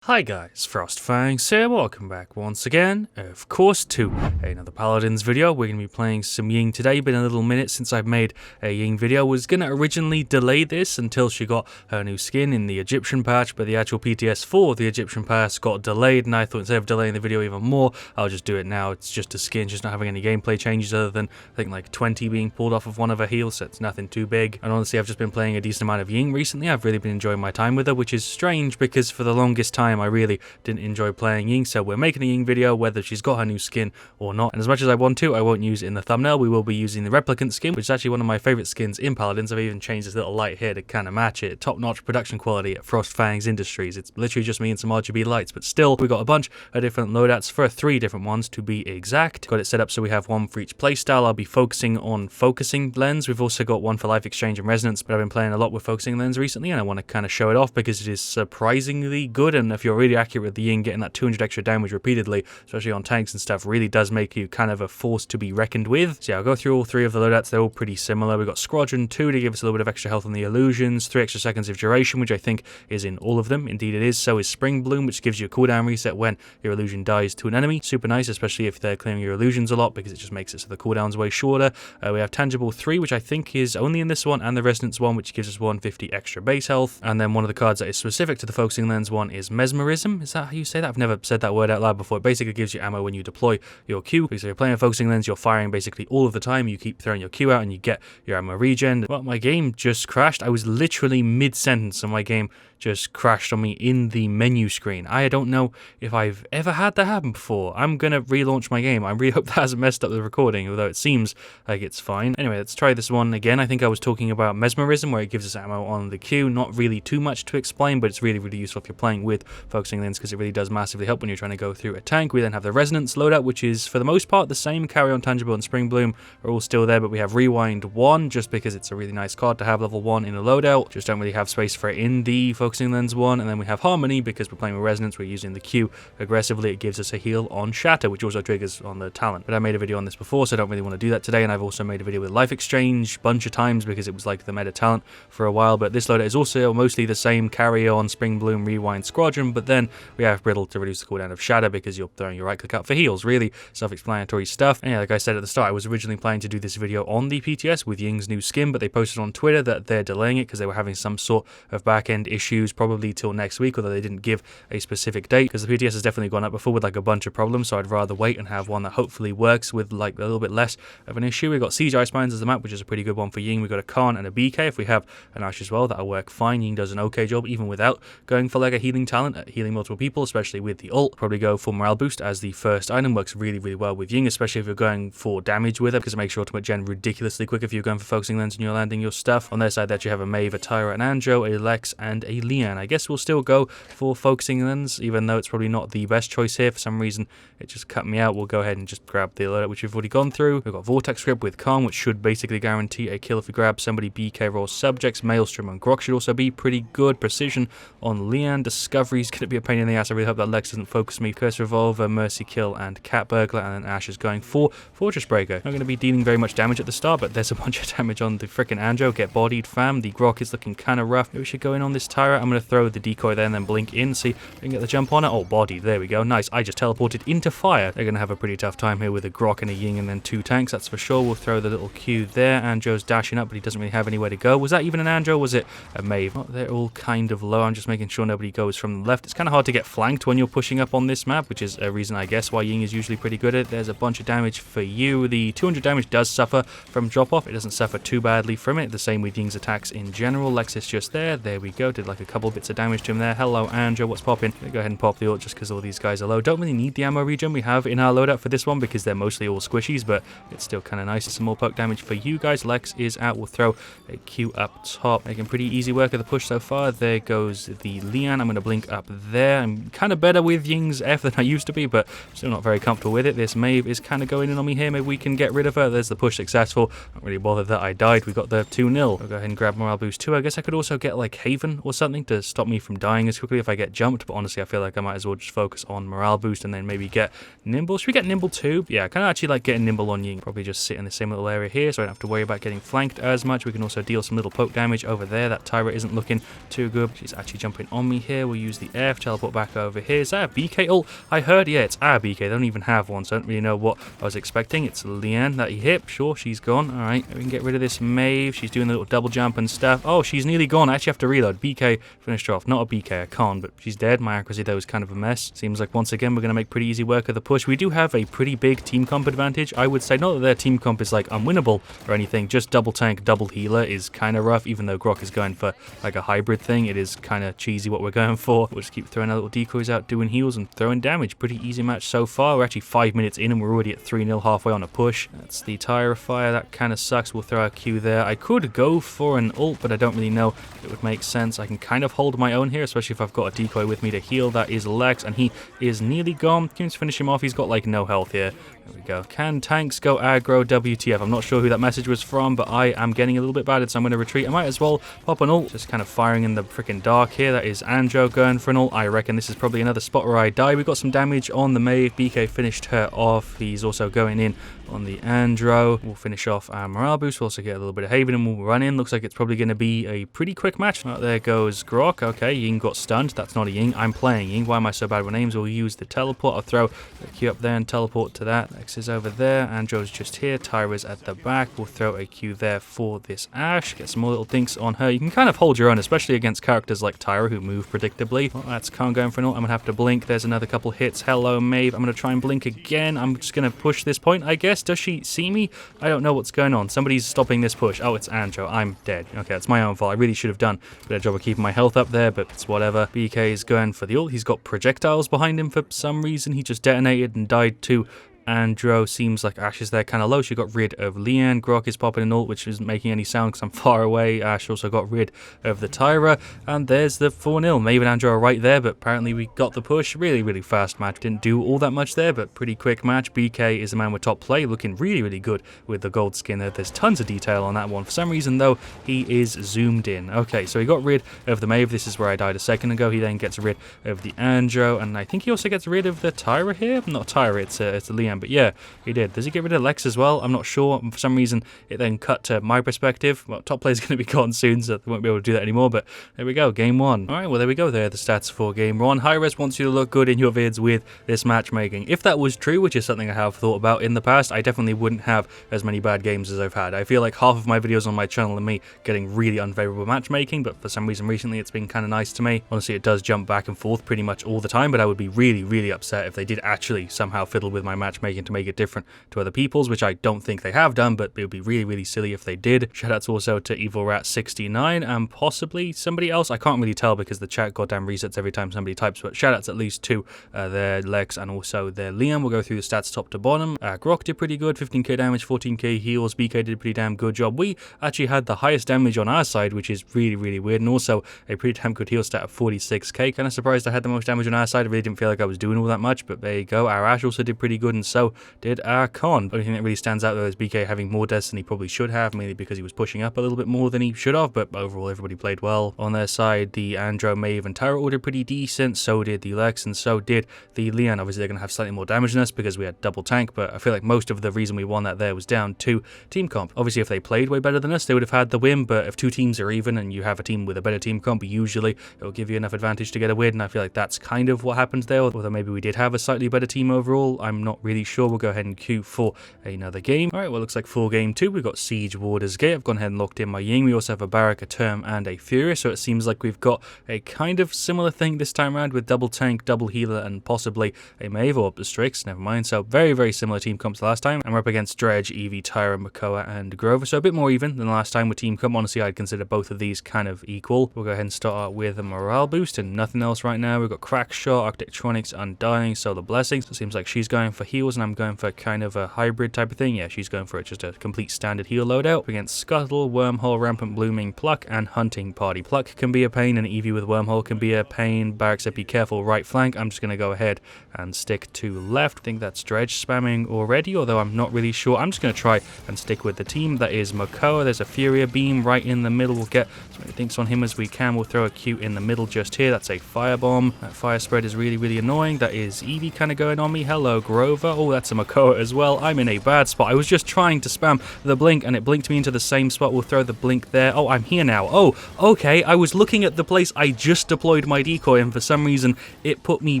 Hi guys, FrostFangs here, welcome back once again, of course, to another Paladins video. We're going to be playing some Ying today. Been a little minute since I've made a Ying video. Was going to originally delay this until she got her new skin in the Egyptian patch, but the actual PTS for the Egyptian pass got delayed, and I thought instead of delaying the video even more, I'll just do it now. It's just a skin, just not having any gameplay changes other than, I think, like 20 being pulled off of one of her heals, so it's nothing too big. And honestly, I've just been playing a decent amount of Ying recently. I've really been enjoying my time with her, which is strange because for the longest time, I really didn't enjoy playing Ying, so we're making a Ying video whether she's got her new skin or not. And as much as I want to, I won't use it in the thumbnail. We will be using the replicant skin, which is actually one of my favorite skins in Paladins. I've even changed this little light here to kind of match it. Top-notch production quality at FrostFangs Industries. It's literally just me and some RGB lights, but still, we got a bunch of different loadouts for 3 different ones to be exact. Got it set up so we have one for each playstyle. I'll be focusing on focusing lens. We've also got one for life exchange and resonance, but I've been playing a lot with focusing lens recently, and I want to kind of show it off because it is surprisingly good. And if you're really accurate with the Ying, getting that 200 extra damage repeatedly, especially on tanks and stuff, really does make you kind of a force to be reckoned with. So yeah, I'll go through all 3 of the loadouts. They're all pretty similar. We've got Squadron 2 to give us a little bit of extra health on the illusions, 3 extra seconds of duration, which I think is in all of them. Indeed it is. So is Spring Bloom, which gives you a cooldown reset when your illusion dies to an enemy. Super nice, especially if they're clearing your illusions a lot, because it just makes it so the cooldown's way shorter. We have Tangible 3, which I think is only in this one, and the Resonance one, which gives us 150 extra base health. And then one of the cards that is specific to the focusing lens one is Mesmerism. Is that how you say that? I've never said that word out loud before. It basically gives you ammo when you deploy your Q. Because if you're playing a focusing lens, you're firing basically all of the time. You keep throwing your Q out and you get your ammo regen. Well, my game just crashed. I was literally mid-sentence and my game just crashed on me in the menu screen. I don't know if I've ever had that happen before. I'm gonna relaunch my game. I really hope that hasn't messed up the recording, although it seems like it's fine. Anyway, let's try this one again. I think I was talking about Mesmerism, where it gives us ammo on the Q. Not really too much to explain, but it's really, really useful if you're playing with focusing lens, because it really does massively help when you're trying to go through a tank. We then have the Resonance loadout, which is for the most part the same. Carry on, Tangible, and Spring Bloom are all still there, but we have Rewind 1, just because it's a really nice card to have level 1 in a loadout. Just don't really have space for it in the focusing lens one. And then we have Harmony, because we're playing with Resonance, we're using the Q aggressively. It gives us a heal on Shatter, which also triggers on the talent. But I made a video on this before, so I don't really want to do that today. And I've also made a video with Life Exchange a bunch of times because it was like the meta talent for a while. But this loadout is also mostly the same. Carry on, Spring Bloom, Rewind, Squadron. But then we have Brittle to reduce the cooldown of Shatter, because you're throwing your right click out for heals. Really self-explanatory stuff. And yeah, like I said at the start, I was originally planning to do this video on the PTS with Ying's new skin, but they posted on Twitter that they're delaying it because they were having some sort of back-end issues, probably till next week, although they didn't give a specific date, because the PTS has definitely gone up before with like a bunch of problems. So I'd rather wait and have one that hopefully works with like a little bit less of an issue. We've got Siege Ice Mines as the map, which is a pretty good one for Ying. We've got a Khan and a BK. If we have an Ash as well, that'll work fine. Ying does an okay job even without going for like a healing talent at healing multiple people, especially with the ult. Probably go for morale boost as the first item. Works really, really well with Ying, especially if you're going for damage with her, because it makes your ultimate gen ridiculously quick if you're going for focusing lens and you're landing your stuff. On their side, they actually have a Maeve, a Tyra, an Anjo, a Lex, and a Lian. I guess we'll still go for focusing lens, even though it's probably not the best choice here. For some reason, it just cut me out. We'll go ahead and just grab the alert, which we've already gone through. We've got Vortex Grip with Calm, which should basically guarantee a kill if we grab somebody. BK raw subjects, Maelstrom and Grok should also be pretty good. Precision on Lian. Discovery's going to be a pain in the ass. I really hope that Lex doesn't focus me. Curse Revolver, Mercy Kill, and Cat Burglar, and then Ash is going for Fortress Breaker. Not going to be dealing very much damage at the start, but there's a bunch of damage on the frickin' Anjo. Get bodied, fam. The Grok is looking kind of rough. Maybe we should go in on this Tyra. I'm going to throw the decoy there and then blink in, see if we can get the jump on it. Oh, bodied. There we go. Nice. I just teleported into fire. They're going to have a pretty tough time here with a Grok and a Ying and then 2 tanks, that's for sure. We'll throw the little Q there. Anjo's dashing up, but he doesn't really have anywhere to go. Was that even an Anjo? Was it a Maeve? Oh, they're all kind of low. I'm just making sure nobody goes from the left. It's kind of hard to get flanked when you're pushing up on this map, which is a reason, I guess, why Ying is usually pretty good at it. There's a bunch of damage for you. The 200 damage does suffer from drop-off. It doesn't suffer too badly from it. The same with Ying's attacks in general. Lexus just there. There we go. Did like a couple bits of damage to him there. Hello, Anjo. What's popping? Go ahead and pop the ult just because all these guys are low. Don't really need the ammo regen we have in our loadout for this one because they're mostly all squishies, but it's still kind of nice. Some more poke damage for you guys. Lex is out. We'll throw a Q up top. Making pretty easy work of the push so far. There goes the Lian. I'm going to blink up there. I'm kind of better with Ying's F than I used to be, but still not very comfortable with it. This Maeve is kind of going in on me here. Maybe we can get rid of her. There's the push successful. Not really bothered that I died. We got the 2-0. I'll go ahead and grab morale boost too. I guess I could also get like Haven or something to stop me from dying as quickly if I get jumped, but honestly I feel like I might as well just focus on morale boost and then maybe get Nimble. Should we get Nimble too? Yeah, I kind of actually like getting Nimble on Ying. Probably just sit in the same little area here so I don't have to worry about getting flanked as much. We can also deal some little poke damage over there. That Tyra isn't looking too good. She's actually jumping on me here. We'll use the F, teleport back over here. Is that a BK ult? I heard, yeah, it's our BK. They don't even have one, so I don't really know what I was expecting. It's Leanne that he hit. Sure, she's gone. All right, we can get rid of this Maeve. She's doing the little double jump and stuff. Oh, she's nearly gone. I actually have to reload. BK finished her off. Not a BK, I can't, but she's dead. My accuracy, though, is kind of a mess. Seems like, once again, we're going to make pretty easy work of the push. We do have a pretty big team comp advantage, I would say. Not that their team comp is, like, unwinnable or anything. Just double tank, double healer is kind of rough, even though Grok is going for, like, a hybrid thing. It is kind of cheesy what we're going for. We'll just keep throwing our little decoys out, doing heals and throwing damage. Pretty easy match so far. We're actually 5 minutes in and we're already at 3-0 halfway on a push. That's the Tyra fire. That kind of sucks. We'll throw our Q there. I could go for an ult, but I don't really know if it would make sense. I can kind of hold my own here, especially if I've got a decoy with me to heal. That is Lex, and he is nearly gone. Can you finish him off? He's got like no health here. There we go. Can tanks go aggro? WTF. I'm not sure who that message was from, but I am getting a little bit battered, so I'm going to retreat. I might as well pop an ult. Just kind of firing in the freaking dark here. That is Andro going for an ult. I reckon this is probably another spot where I die. We got some damage on the Maeve. BK finished her off. He's also going in on the Andro. We'll finish off our morale boost. We'll also get a little bit of Haven and we'll run in. Looks like it's probably going to be a pretty quick match. Oh, there goes Grok. Okay, Ying got stunned. That's not a Ying. I'm playing Ying. Why am I so bad with names? We'll use the teleport. I'll throw the Q up there and teleport to that. Lex is over there. Andro's just here. Tyra's at the back. We'll throw a Q there for this Ashe. Get some more little dinks on her. You can kind of hold your own, especially against characters like Tyra who move predictably. Well, that's Khan going for an ult. I'm going to have to blink. There's another couple hits. Hello, Maeve. I'm going to try and blink again. I'm just going to push this point, I guess. Does she see me? I don't know what's going on. Somebody's stopping this push. Oh, it's Andro. I'm dead. Okay, it's my own fault. I really should have done a better job of keeping my health up there, but it's whatever. BK is going for the ult. He's got projectiles behind him for some reason. He just detonated and died too. Andro seems like Ashe is there kind of low. She got rid of Leanne. Grok is popping an ult, which isn't making any sound because I'm far away. Ashe also got rid of the Tyra. And there's the 4-0. Maeve and Andro are right there, but apparently we got the push. Really, really fast match. Didn't do all that much there, but pretty quick match. BK is the man with top play, looking really, really good with the gold skin there. There's tons of detail on that one. For some reason, though, he is zoomed in. Okay, so he got rid of the Maeve. This is where I died a second ago. He then gets rid of the Andro, and I think he also gets rid of the Tyra here. Not Tyra, it's a Leanne. But yeah, he did. Does he get rid of Lex as well? I'm not sure. For some reason, it then cut to my perspective. Well, top player's going to be gone soon, so they won't be able to do that anymore. But there we go, game one. All right, well, there we go. There are the stats for game one. Hi-Res wants you to look good in your vids with this matchmaking. If that was true, which is something I have thought about in the past, I definitely wouldn't have as many bad games as I've had. I feel like half of my videos on my channel are me getting really unfavorable matchmaking, but for some reason recently it's been kind of nice to me. Honestly, it does jump back and forth pretty much all the time, but I would be really, really upset if they did actually somehow fiddle with my matchmaking to make it different to other people's, which I don't think they have done, but it would be really, really silly if they did. Shoutouts also to EvilRat69 and possibly somebody else. I can't really tell because the chat goddamn resets every time somebody types, but shoutouts at least to their Lex and also their Liam. We'll go through the stats top to bottom. Grok did pretty good, 15k damage, 14k heals. BK did a pretty damn good job. We actually had the highest damage on our side, which is really, really weird, and also a pretty damn good heal stat of 46k. Kind of surprised I had the most damage on our side. I really didn't feel like I was doing all that much, but there you go. Our Ashe also did pretty good, and so did our Con. The only thing that really stands out though is BK having more deaths than he probably should have, mainly because he was pushing up a little bit more than he should have, but overall everybody played well. On their side, the Andro, Maeve, and Tyra all did pretty decent, so did the Lex, and so did the Leon. Obviously they're going to have slightly more damage than us because we had double tank, but I feel like most of the reason we won that there was down to team comp. Obviously if they played way better than us, they would have had the win, but if two teams are even and you have a team with a better team comp, usually it will give you enough advantage to get a win, and I feel like that's kind of what happened there, although maybe we did have a slightly better team overall. I'm not really sure. We'll go ahead and queue for another game. Alright, well, looks like for game 2, we've got Siege Warders Gate. I've gone ahead and locked in my Ying. We also have a Barrack, a Term, and a Furious, so it seems like we've got a kind of similar thing this time around with double tank, double healer, and possibly a Maeve or the Strix, never mind. So very, very similar team comps to last time, and we're up against Dredge, Eevee, Tyra, Makoa, and Grover, so a bit more even than last time with team comp. Honestly, I'd consider both of these kind of equal. We'll go ahead and start with a morale boost and nothing else right now. We've got Crack Shot, Architectronics, Undying, Solar Blessings. So it seems like she's going for heals and I'm going for kind of a hybrid type of thing. Yeah, she's going for it, just a complete standard heal loadout. Against Scuttle, Wormhole, Rampant Blooming, Pluck, and Hunting Party. Pluck can be a pain, and Eevee with Wormhole can be a pain. Barrack said be careful right flank. I'm just going to go ahead and stick to left. I think that's Dredge spamming already, although I'm not really sure. I'm just going to try and stick with the team. That is Makoa. There's a Furia Beam right in the middle. We'll get as many things on him as we can. We'll throw a Q in the middle just here. That's a Firebomb. That Fire Spread is really, really annoying. That is Eevee kind of going on me. Hello, Grover. Oh, that's a Makoa as well. I'm in a bad spot. I was just trying to spam the blink, and it blinked me into the same spot. We'll throw the blink there. Oh, I'm here now. Oh, okay. I was looking at the place I just deployed my decoy, and for some reason, it put me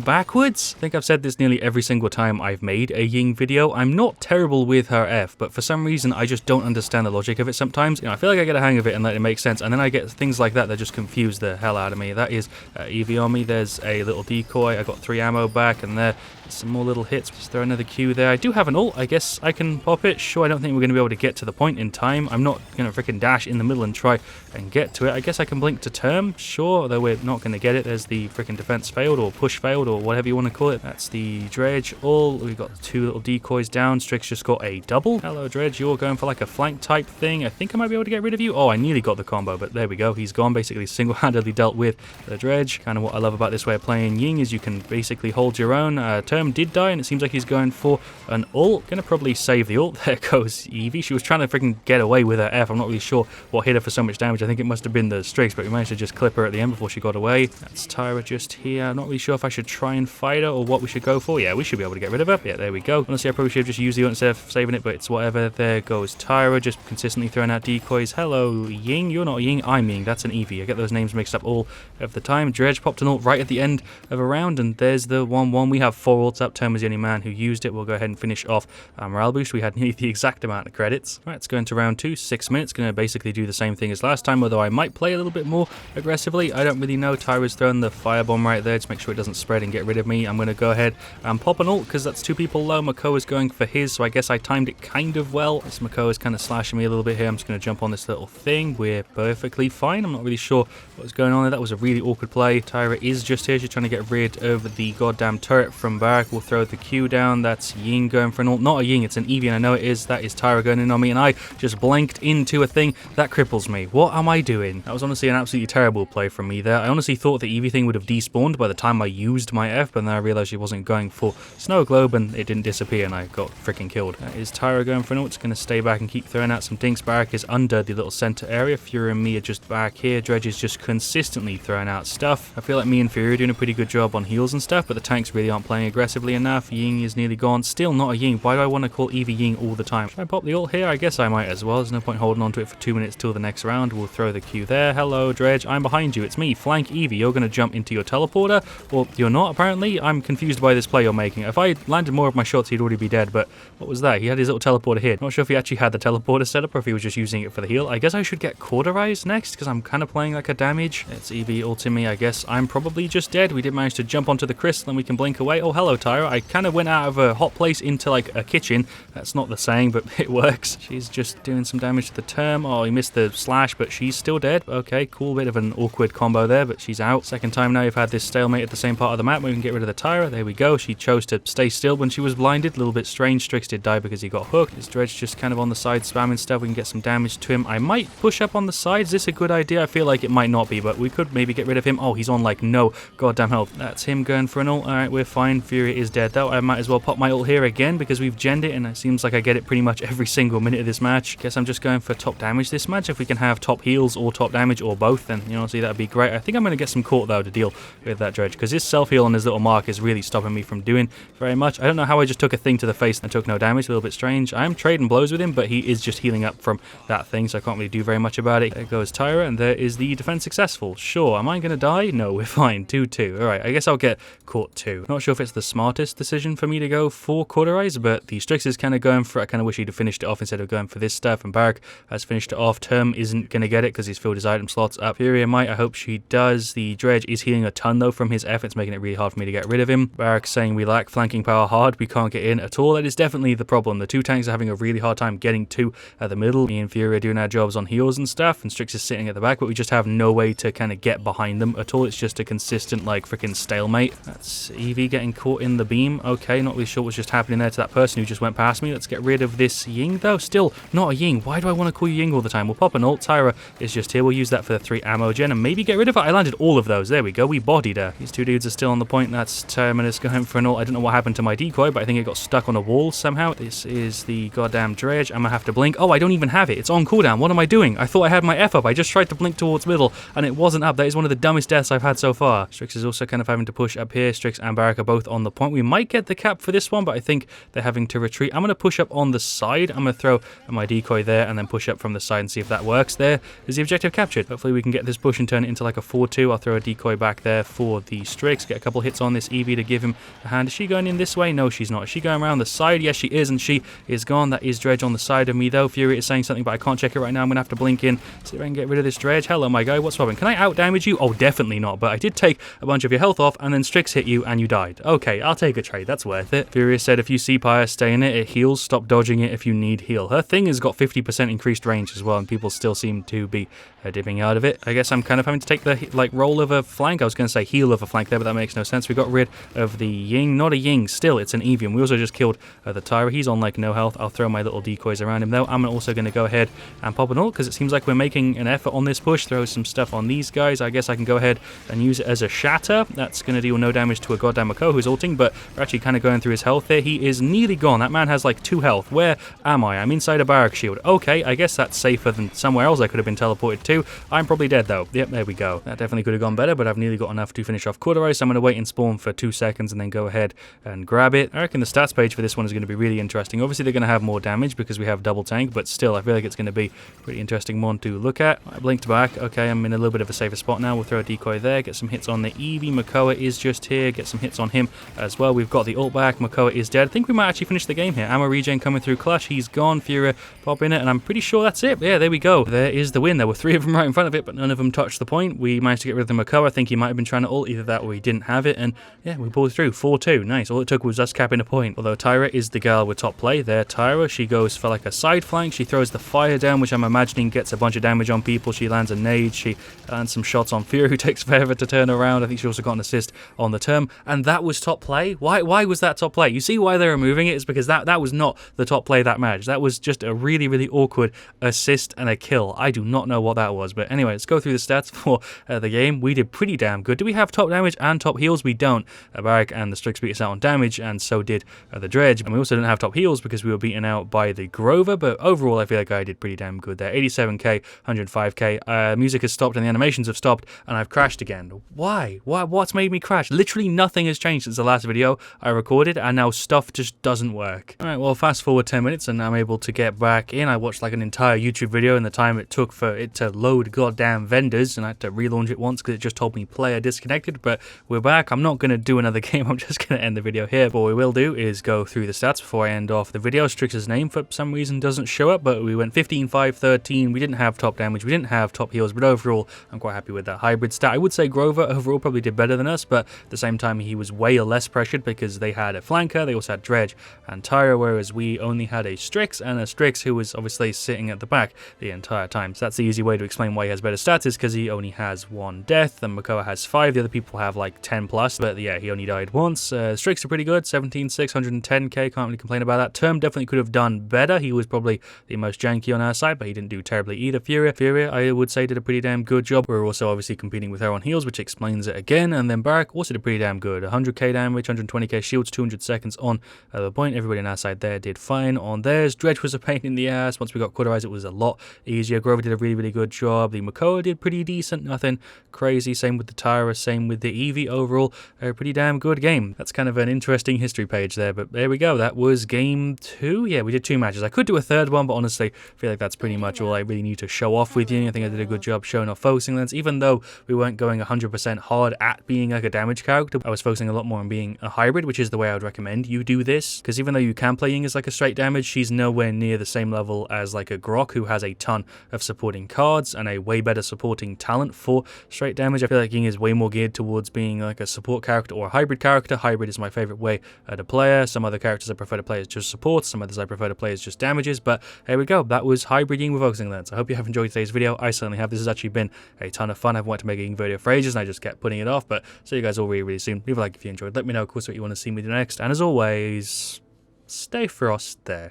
backwards. I think I've said this nearly every single time I've made a Ying video. I'm not terrible with her F, but for some reason, I just don't understand the logic of it sometimes. You know, I feel like I get a hang of it and that it makes sense, and then I get things like that just confuse the hell out of me. That is Eevee on me. There's a little decoy. I got 3 ammo back, and there some more little hits. Just throw another Q there. I do have an ult. I guess I can pop it. Sure, I don't think we're going to be able to get to the point in time. I'm not going to freaking dash in the middle and try and get to it. I guess I can blink to term. Sure, though we're not going to get it. There's the freaking defense failed or push failed or whatever you want to call it. That's the Dredge. We've got 2 little decoys down. Strix just got a double. Hello, Dredge. You're going for like a flank type thing. I think I might be able to get rid of you. Oh, I nearly got the combo, but there we go. He's gone. Basically single-handedly dealt with the Dredge. Kind of what I love about this way of playing Ying is you can basically hold your own. Term did die, and it seems like he's going for an ult. Gonna probably save the ult. There goes Eevee. She was trying to freaking get away with her F. I'm not really sure what hit her for so much damage. I think it must have been the Strix, but we managed to just clip her at the end before she got away. That's Tyra just here. I'm not really sure if I should try and fight her or what we should go for. Yeah, we should be able to get rid of her. Yeah, there we go. Honestly, I probably should have just used the ult instead of saving it, but it's whatever. There goes Tyra, just consistently throwing out decoys. Hello, Ying. You're not Ying. I'm Ying. That's an Eevee. I get those names mixed up all of the time. Dredge popped an ult right at the end of a round, and there's the 1-1. We have 4 ults up. Term is the only man who used it. We'll go ahead and finish off morale boost. We had nearly the exact amount of credits. Right, let's go into round 2. 6 minutes. Going to basically do the same thing as last time, although I might play a little bit more aggressively. I don't really know. Tyra's throwing the firebomb right there to make sure it doesn't spread and get rid of me. I'm going to go ahead and pop an ult because that's 2 people low. Makoa's going for his, so I guess I timed it kind of well. This Makoa's kind of slashing me a little bit here. I'm just going to jump on this little thing. We're perfectly fine. I'm not really sure what's going on there. That was a really awkward play. Tyra is just here. She's trying to get rid of the goddamn turret from Barak. We'll throw the Q down. That's Ying going for an ult. Not a Ying, it's an Eevee, and I know it is. That is Tyra going in on me, and I just blanked into a thing that cripples me. What am I doing? That was honestly an absolutely terrible play from me there. I honestly thought the Eevee thing would have despawned by the time I used my F, but then I realized she wasn't going for Snow Globe, and it didn't disappear, and I got freaking killed. That is Tyra going for an ult. It's going to stay back and keep throwing out some dinks. Barak is under the little center area. Fury and me are just back here. Dredge is just consistently throwing out stuff. I feel like me and Fury are doing a pretty good job on heals and stuff, but the tanks really aren't playing aggressively enough. Ying is nearly gone. Still not a Ying. Why do I want to call Eevee Ying all the time? Should I pop the ult here? I guess I might as well. There's no point holding on to it for 2 minutes till the next round. We'll throw the Q there. Hello, Dredge. I'm behind you. It's me, Flank Eevee. You're going to jump into your teleporter, or you're not, apparently. I'm confused by this play you're making. If I landed more of my shots, he'd already be dead, but what was that? He had his little teleporter here. Not sure if he actually had the teleporter set up or if he was just using it for the heal. I guess I should get cauterized next because I'm kind of playing like a damage. It's Eevee ulting me. I guess I'm probably just dead. We did manage to jump onto the crystal and we can blink away. Oh, hello, Tyra. I kind of went out of a hot place into like a kitchen. That's not the saying, but it works. She's just doing some damage to the term. Oh, he missed the slash, but she's still dead. Okay, cool. Bit of an awkward combo there, but she's out. Second time now we've had this stalemate at the same part of the map where we can get rid of the Tyra. There we go. She chose to stay still when she was blinded. A little bit strange. Strix did die because he got hooked. His Dredge just kind of on the side spamming stuff. We can get some damage to him. I might push up on the side. Is this a good idea? I feel like it might not be, but we could maybe get rid of him. Oh, he's on like no goddamn health. That's him going for an ult. Alright, we're fine. Fury is dead though. I might as well pop my ult here again because we've genned it and it seems like I get it pretty much every single minute of this match. Guess I'm just going for top damage this match. If we can have top heals or top damage or both, then you know, see, that'd be great. I think I'm going to get some court though to deal with that Dredge because his self-heal on his little mark is really stopping me from doing very much. I don't know how I just took a thing to the face and took no damage. A little bit strange. I am trading blows with him, but he is just healing up from that thing, so I can't really do very much about it. There goes Tyra, and there is the defense successful. Sure, am I going to die? No, we're fine. 2-2. Alright, I guess I'll get caught 2. Not sure if it's the smartest decision for me to go for cauterize, but the Strix is kind of going for it. I kind of wish he'd have finished it off instead of going for this stuff, and Barak has finished it off. Term isn't going to get it because he's filled his item slots up. Fury might. I hope she does. The Dredge is healing a ton though from his F. It's making it really hard for me to get rid of him. Barak's saying we lack flanking power hard. We can't get in at all. That is definitely the problem. The 2 tanks are having a really hard time getting to the middle. Me and Fury are doing our jobs on heals and stuff, and Strix is sitting at the back, but we just have no way to kind of get behind them at all. It's just a consistent like freaking stalemate. That's Eevee getting caught in the beam. Okay, not really sure what's just happening there to that person who just went past me. Let's get rid of this Ying though. Still not a Ying. Why do I want to call you Ying all the time? We'll pop an ult. Tyra is just here. We'll use that for the 3 ammo gen and maybe get rid of her. I landed all of those. There we go. We bodied her. These 2 dudes are still on the point. That's Terminus going for an ult. I don't know what happened to my decoy, but I think it got stuck on a wall somehow. This is the goddamn Dredge. I'm gonna have to blink. Oh, I don't even have it. It's on cooldown. What am I doing? I thought I had my F up. I just tried to blink towards middle and it wasn't up. That is one of the dumbest deaths I've had so far. Strix is also kind of having to push up here. Strix and Barak are both on the the point. We might get the cap for this one, but I think they're having to retreat. I'm going to push up on the side. I'm going to throw my decoy there and then push up from the side and see if that works. There is the objective captured. Hopefully we can get this push and turn it into like a 4-2. I'll throw a decoy back there for the Strix. Get a couple hits on this Eevee to give him a hand. Is she going in this way? No, she's not. Is she going around the side? Yes, she is, and she is gone. That is Dredge on the side of me, though. Fury is saying something, but I can't check it right now. I'm going to have to blink in, see if I can get rid of this Dredge. Hello, my guy. What's popping? Can I out-damage you? Oh, definitely not, but I did take a bunch of your health off, and then Strix hit you, and you died. Okay, I'll take a trade. That's worth it. Furious said, if you see Pyre, stay in it. It heals. Stop dodging it if you need heal. Her thing has got 50% increased range as well, and people still seem to be dipping out of it. I guess I'm kind of having to take the role of a flank. I was going to say heal of a flank there, but that makes no sense. We got rid of the Ying. Not a Ying. Still, it's an Eevee. We also just killed the Tyra. He's on like no health. I'll throw my little decoys around him though. I'm also going to go ahead and pop an ult because it seems like we're making an effort on this push. Throw some stuff on these guys. I guess I can go ahead and use it as a shatter. That's going to deal no damage to a goddamn Mako who's ulting, but we're actually kind of going through his health there. He is nearly gone. That man has like 2 health. Where am I? I'm inside a barrack shield. Okay, I guess that's safer than somewhere else I could have been teleported to. I'm probably dead though. Yep, there we go. That definitely could have gone better, but I've nearly got enough to finish off Corduroy, so I'm going to wait and spawn for 2 seconds and then go ahead and grab it. I reckon the stats page for this one is going to be really interesting. Obviously they're going to have more damage because we have double tank, but still I feel like it's going to be a pretty interesting one to look at. I blinked back. Okay, I'm in a little bit of a safer spot now. We'll throw a decoy there, get some hits on the Eevee. Makoa is just here, get some hits on him as well. We've got the ult back. Makoa is dead. I think we might actually finish the game here. Ammo regen coming through clutch. He's gone. Fury pop in it, and I'm pretty sure that's it. Yeah, there we go. There is the win. There were 3 of them right in front of it, but none of them touched the point. We managed to get rid of the Makoa. I think he might have been trying to ult, either that or he didn't have it, and yeah, we pulled through 4-2. Nice. All it took was us capping a point. Although Tyra is the girl with top play there. Tyra, she goes for like a side flank. She throws the fire down, which I'm imagining gets a bunch of damage on people. She lands a nade. She lands some shots on Fury, who takes forever to turn around. I think she also got an assist on the term, and that was top play. Why was that top play? You see why they're removing it? It's because that was not the top play that match. That was just a really, really awkward assist and a kill. I do not know what that was, but anyway, let's go through the stats for the game. We did pretty damn good. Do we have top damage and top heals? We don't. Barrack and the Strix beat us out on damage, and so did the Dredge. And we also didn't have top heals because we were beaten out by the Grover, but overall I feel like I did pretty damn good there. 87k, 105k. Music has stopped and the animations have stopped, and I've crashed again. Why? What's made me crash? Literally nothing has changed since the last video I recorded, and now stuff just doesn't work. Alright, well, fast forward 10 minutes and I'm able to get back in. I watched like an entire YouTube video in the time it took for it to load goddamn vendors, and I had to relaunch it once because it just told me player disconnected, but we're back. I'm not going to do another game. I'm just going to end the video here. But what we will do is go through the stats before I end off the video. Strix's name for some reason doesn't show up, but we went 15, 5, 13. We didn't have top damage. We didn't have top heals, but overall I'm quite happy with that hybrid stat. I would say Grover overall probably did better than us, but at the same time he was way less pressured because they had a flanker, they also had Dredge and Tyra, whereas we only had a Strix, and a Strix who was obviously sitting at the back the entire time. So that's the easy way to explain why he has better stats, is because he only has 1 death and Makoa has 5. The other people have like 10 plus, but yeah, he only died once. Strix are pretty good, 17.6, 110k, can't really complain about that. Term definitely could have done better. He was probably the most janky on our side, but he didn't do terribly either. Fury, I would say, did a pretty damn good job. We were also obviously competing with her on heals, which explains it again. And then Barrack also did pretty damn good. 100k damage, 120k shields, 200 seconds on the point. Everybody on our side there did fine on theirs. Dredge was a pain in the ass. Once we got Quarterized, it was a lot easier. Grover did a really, really good job. The Makoa did pretty decent, nothing crazy. Same with the Tyra, same with the Eevee. Overall, a pretty damn good game. That's kind of an interesting history page there, but there we go. That was game 2. Yeah, we did 2 matches. I could do a third one, but honestly, I feel like that's pretty much all I really need to show off with you. I think I did a good job showing off focusing lens, even though we weren't going 100% hard at being like a damage character. I was focusing a lot more on being a hybrid, which is the way I would recommend you do this, because even though you can play Ying as like a straight damage, she's nowhere near the same level as like a Grok, who has a ton of supporting cards and a way better supporting talent for straight damage. I feel like Ying is way more geared towards being like a support character or a hybrid character. Hybrid is my favorite way to play her. Some other characters I prefer to play as just supports, some others I prefer to play as just damages, but here we go. That was hybrid Ying with focusing lens. I hope you have enjoyed today's video. I certainly have. This has actually been a ton of fun. I've wanted to make a Ying video for ages and I just kept putting it off, but see you guys all really, really soon. Leave a like if you enjoyed. Let me know, of course, what you want to see me do next, and as always, stay frost there.